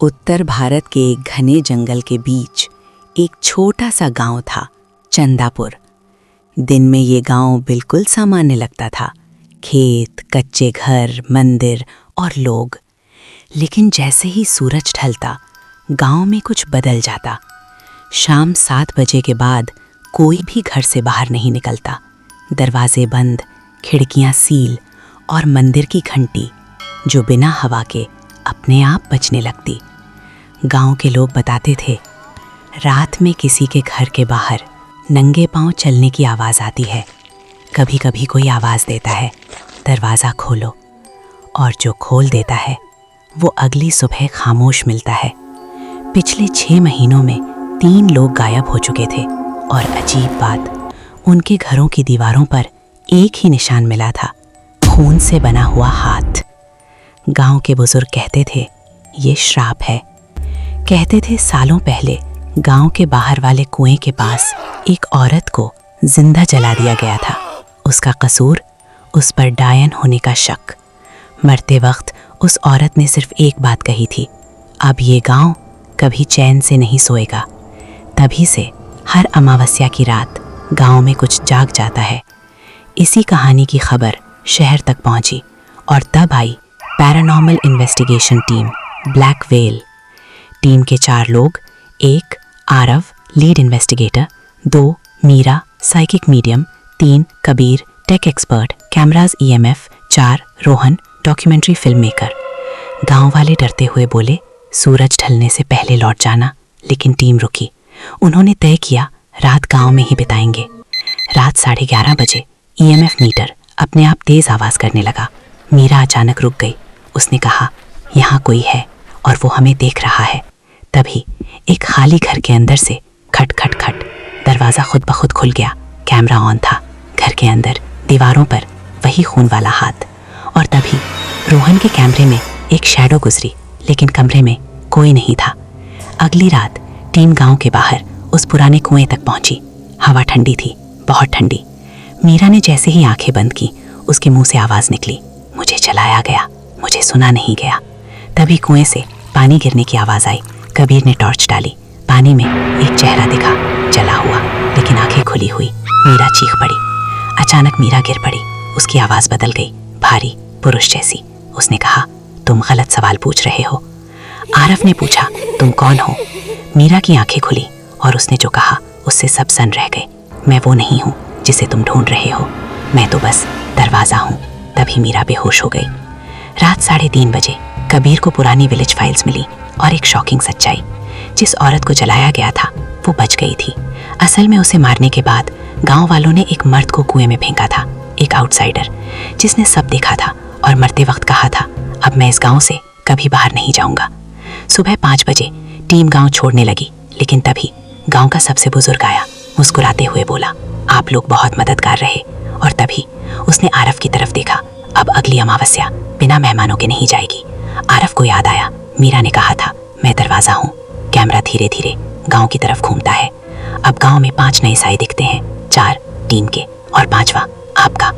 उत्तर भारत के एक घने जंगल के बीच एक छोटा सा गांव था, चंदापुर। दिन में ये गांव बिल्कुल सामान्य लगता था, खेत, कच्चे घर, मंदिर और लोग। लेकिन जैसे ही सूरज ढलता, गांव में कुछ बदल जाता। शाम 7 बजे के बाद कोई भी घर से बाहर नहीं निकलता। दरवाजे बंद, खिड़कियां सील और मंदिर की घंटी जो बिना हवा के अपने आप बजने लगती। गांव के लोग बताते थे, रात में किसी के घर के बाहर नंगे पांव चलने की आवाज़ आती है। कभी कभी कोई आवाज़ देता है, दरवाज़ा खोलो, और जो खोल देता है वो अगली सुबह खामोश मिलता है। पिछले 6 महीनों में 3 लोग गायब हो चुके थे और अजीब बात, उनके घरों की दीवारों पर एक ही निशान मिला था, खून से बना हुआ हाथ। गांव के बुजुर्ग कहते थे, ये श्राप है। कहते थे सालों पहले गांव के बाहर वाले कुएं के पास एक औरत को जिंदा जला दिया गया था। उसका कसूर, उस पर डायन होने का शक। मरते वक्त उस औरत ने सिर्फ एक बात कही थी, अब ये गांव कभी चैन से नहीं सोएगा। तभी से हर अमावस्या की रात गांव में कुछ जाग जाता है। इसी कहानी की खबर शहर तक पहुंची और तब आई paranormal investigation team, black well. Team के 4 लोग, 1 Aarav, lead investigator, 2 Meera, psychic medium, 3 Kabir, tech expert, cameras EMF, 4 Rohan, documentary film maker. गांव वाले डरते हुए बोले, सूरज ढलने से पहले लौट जाना। लेकिन टीम रुकी। उन्होंने तय किया, रात गांव में ही बिताएंगे। रात 11:30 बजे EMF मीटर अपने आप तेज आवाज़ करने लगा। मीरा अचानक रुक गई। उसने कहा, यहाँ कोई है और वो हमें देख रहा है। तभी एक खाली घर के अंदर से खट खट खट दरवाज़ा खुद ब खुद खुल गया। कैमरा ऑन था। घर के अंदर दीवारों पर वही खून वाला हाथ। और तभी रोहन के कैमरे में एक शैडो गुजरी, लेकिन कमरे में कोई नहीं था। अगली रात टीम गांव के बाहर उस पुराने कुएं तक पहुंची। हवा ठंडी थी, बहुत ठंडी। मीरा ने जैसे ही आंखें बंद की, उसके मुंह से आवाज़ निकली, मुझे जलाया गया, मुझे सुना नहीं गया। तभी कुएं से पानी गिरने की आवाज़ आई। कबीर ने टॉर्च डाली। पानी में एक चेहरा दिखा, जला हुआ लेकिन आंखें खुली हुई। मीरा चीख पड़ी। अचानक मीरा गिर पड़ी। उसकी आवाज़ बदल गई, भारी, पुरुष जैसी। उसने कहा, तुम गलत सवाल पूछ रहे हो। आरव ने पूछा, तुम कौन हो? मीरा की आंखें खुली और उसने जो कहा उससे सब सन रह गए। मैं वो नहीं हूँ जिसे तुम ढूंढ रहे हो, मैं तो बस दरवाज़ा हूँ। तभी मीरा बेहोश हो गई। रात 3:30 बजे कबीर को पुरानी विलेज फाइल्स मिली और एक शॉकिंग सच्चाई, जिस औरत को जलाया गया था वो बच गई थी। असल में उसे मारने के बाद गांव वालों ने एक मर्द को कुएं में फेंका था, एक आउटसाइडर जिसने सब देखा था और मरते वक्त कहा था, अब मैं इस गांव से कभी बाहर नहीं जाऊंगा। सुबह 5 बजे टीम गांव छोड़ने लगी, लेकिन तभी गांव का सबसे बुजुर्ग आया। मुस्कुराते हुए बोला, आप लोग बहुत मददगार रहे। और तभी उसने आरव की तरफ देखा। अब अगली अमावस्या बिना मेहमानों के नहीं जाएगी। आरव को याद आया, मीरा ने कहा था, मैं दरवाज़ा हूँ। कैमरा धीरे धीरे गांव की तरफ घूमता है। अब गांव में 5 नए साए दिखते हैं, 4 टीम के और 5वां आपका।